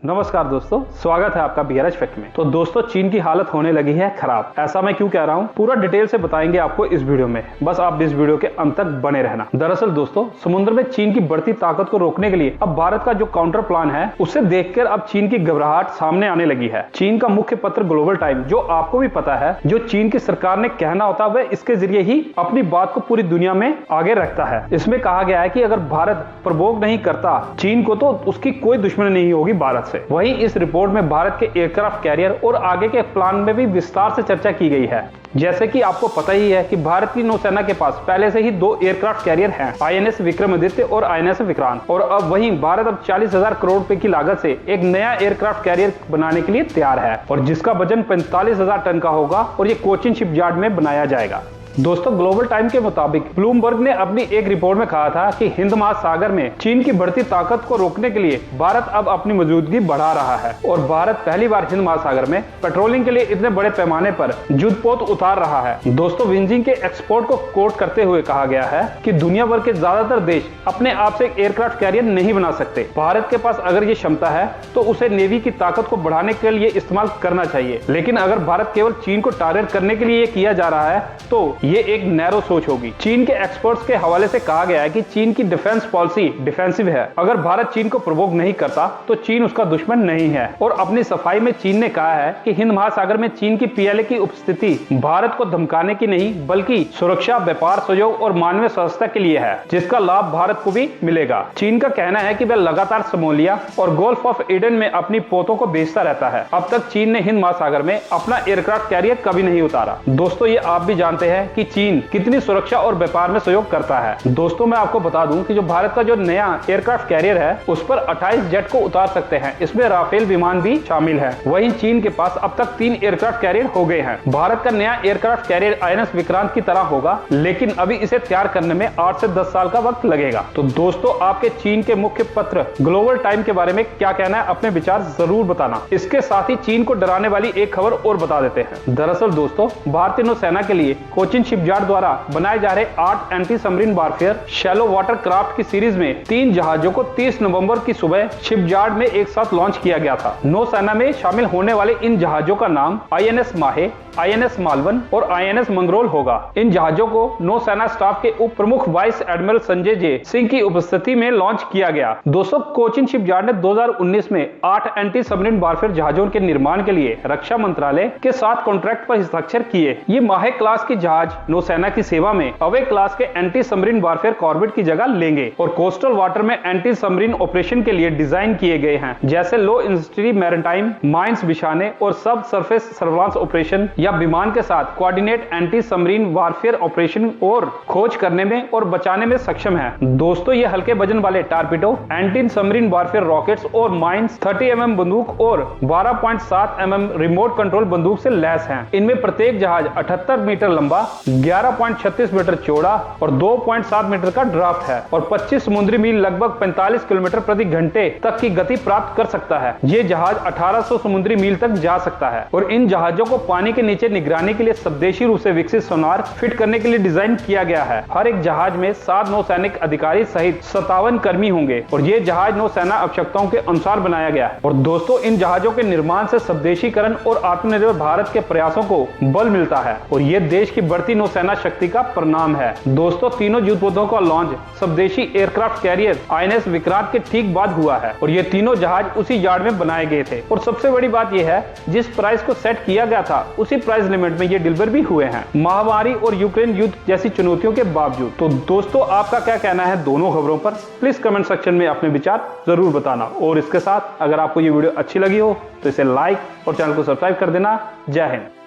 नमस्कार दोस्तों, स्वागत है आपका बीआरएच फैक्ट में। तो दोस्तों, चीन की हालत होने लगी है खराब। ऐसा मैं क्यों कह रहा हूँ, पूरा डिटेल से बताएंगे आपको इस वीडियो में। बस आप इस वीडियो के अंत तक बने रहना। दरअसल दोस्तों, समुद्र में चीन की बढ़ती ताकत को रोकने के लिए अब भारत का जो काउंटर प्लान है, उसे देखकर अब चीन की घबराहट सामने आने लगी है। चीन का मुख्य पत्र ग्लोबल टाइम, जो आपको भी पता है, जो चीन की सरकार ने कहना होता है वह इसके जरिए ही अपनी बात को पूरी दुनिया में आगे रखता है। इसमें कहा गया है कि अगर भारत प्रवोक नहीं करता चीन को, तो उसकी कोई दुश्मनी नहीं होगी भारत से। वहीं इस रिपोर्ट में भारत के एयरक्राफ्ट कैरियर और आगे के प्लान में भी विस्तार से चर्चा की गई है। जैसे कि आपको पता ही है कि भारत की नौसेना के पास पहले से ही 2 एयरक्राफ्ट कैरियर हैं, आईएनएस विक्रमादित्य और आईएनएस विक्रांत। और अब वहीं भारत अब 40,000 करोड़ रुपए की लागत से एक नया एयरक्राफ्ट कैरियर बनाने के लिए तैयार है, और जिसका वजन 45,000 टन का होगा, और ये कोचिन शिपयार्ड में बनाया जाएगा। दोस्तों, ग्लोबल टाइम के मुताबिक ब्लूमबर्ग ने अपनी एक रिपोर्ट में कहा था कि हिंद महासागर में चीन की बढ़ती ताकत को रोकने के लिए भारत अब अपनी मौजूदगी बढ़ा रहा है, और भारत पहली बार हिंद महासागर में पेट्रोलिंग के लिए इतने बड़े पैमाने पर युद्धपोत उतार रहा है। दोस्तों, विंजिंग के एक्सपोर्ट को कोट करते हुए कहा गया है कि दुनिया भर के ज्यादातर देश अपने आप से एक एयरक्राफ्ट कैरियर नहीं बना सकते। भारत के पास अगर ये क्षमता है तो उसे नेवी की ताकत को बढ़ाने के लिए इस्तेमाल करना चाहिए। लेकिन अगर भारत केवल चीन को टारगेट करने के लिए ये किया जा रहा है, तो ये एक नैरो सोच होगी। चीन के एक्सपर्ट्स के हवाले से कहा गया है कि चीन की डिफेंस पॉलिसी डिफेंसिव है। अगर भारत चीन को प्रवोक नहीं करता तो चीन उसका दुश्मन नहीं है। और अपनी सफाई में चीन ने कहा है कि हिंद महासागर में चीन की पीएलए की उपस्थिति भारत को धमकाने की नहीं, बल्कि सुरक्षा, व्यापार, सहयोग और मानवीय स्वास्थ्य के लिए है, जिसका लाभ भारत को भी मिलेगा। चीन का कहना है कि वह लगातार सोमालिया और गोल्फ ऑफ एडन में अपनी पोतों को भेजता रहता है। अब तक चीन ने हिंद महासागर में अपना एयरक्राफ्ट कैरियर कभी नहीं उतारा। दोस्तों, ये आप भी जानते हैं कि चीन कितनी सुरक्षा और व्यापार में सहयोग करता है। दोस्तों, मैं आपको बता दूं कि जो भारत का जो नया एयरक्राफ्ट कैरियर है, उस पर 28 जेट को उतार सकते हैं। इसमें राफेल विमान भी शामिल है। वहीं चीन के पास अब तक 3 एयरक्राफ्ट कैरियर हो गए हैं। भारत का नया एयरक्राफ्ट कैरियर आईएनएस विक्रांत की तरह होगा, लेकिन अभी इसे तैयार करने में 8 से 10 साल का वक्त लगेगा। तो दोस्तों, आपके चीन के मुख्य पत्र ग्लोबल टाइम के बारे में क्या कहना है, अपने विचार जरूर बताना। इसके साथ ही चीन को डराने वाली एक खबर और बता देते हैं। दरअसल दोस्तों, भारतीय नौसेना के लिए कोचिन शिपयार्ड द्वारा बनाए जा रहे 8 anti submarine warfare shallow water craft की सीरीज में 3 जहाजों को 30 नवंबर की सुबह शिपयार्ड में एक साथ लॉन्च किया गया था। नौसेना में शामिल होने वाले इन जहाजों का नाम आईएनएस माहे, आईएनएस मालवन और आईएनएस मंगरोल होगा। इन जहाजों को नौसेना स्टाफ के उप प्रमुख वाइस एडमिरल संजय जे सिंह की उपस्थिति में लॉन्च किया गया। दोस्तों, कोचिन शिपयार्ड ने 2019 में 8 एंटी सबमरीन वारफेयर जहाजों के निर्माण के लिए रक्षा मंत्रालय के साथ कॉन्ट्रैक्ट पर हस्ताक्षर किए। ये माहे क्लास के जहाज नौसेना की सेवा में अवे क्लास के एंटी सबमरीन वारफेयर कॉर्वेट की जगह लेंगे, और कोस्टल वाटर में एंटी सबमरीन ऑपरेशन के लिए डिजाइन किए गए हैं, जैसे लो इंटेंसिटी मैरीटाइम माइंस बिछाने और सब सरफेस सर्विलांस ऑपरेशन, या विमान के साथ coordinate anti submarine warfare operation और खोज करने में और बचाने में सक्षम है। दोस्तों, ये हल्के वजन वाले torpedo, anti submarine warfare rockets और माइंस, 30 mm बंदूक और 12.7 mm रिमोट कंट्रोल बंदूक से लैस हैं। इनमें प्रत्येक जहाज 78 मीटर लंबा, 11.36 मीटर चौड़ा और 2.7 मीटर का ड्राफ्ट है, और 25 समुद्री मील लगभग 45 किलोमीटर प्रति घंटे तक की गति प्राप्त कर सकता है। ये जहाज 1800 समुद्री मील तक जा सकता है, और इन जहाजों को पानी के नीचे निगरानी के लिए स्वदेशी रूप से विकसित सोनार फिट करने के लिए डिजाइन किया गया है। हर एक जहाज में 7 नौसैनिक अधिकारी सहित 57 कर्मी होंगे, और ये जहाज नौसेना आवश्यकताओं के अनुसार बनाया गया है। और दोस्तों, इन जहाजों के निर्माण से स्वदेशीकरण और आत्मनिर्भर भारत के प्रयासों को बल मिलता है, और ये देश की बढ़ती नौसेना शक्ति का परिणाम है। दोस्तों, तीनों युद्धपोतों का लॉन्च स्वदेशी एयरक्राफ्ट कैरियर आईएनएस विक्रांत के ठीक बाद हुआ है, और ये तीनों जहाज उसी यार्ड में बनाए गए थे। और सबसे बड़ी बात यह है, जिस प्राइस को सेट किया गया था उसी प्राइस लिमिट में ये डिलीवर भी हुए हैं, महामारी और यूक्रेन युद्ध जैसी चुनौतियों के बावजूद। तो दोस्तों, आपका क्या कहना है दोनों खबरों पर? प्लीज कमेंट सेक्शन में अपने विचार जरूर बताना। और इसके साथ अगर आपको ये वीडियो अच्छी लगी हो तो इसे लाइक और चैनल को सब्सक्राइब कर देना। जय हिंद।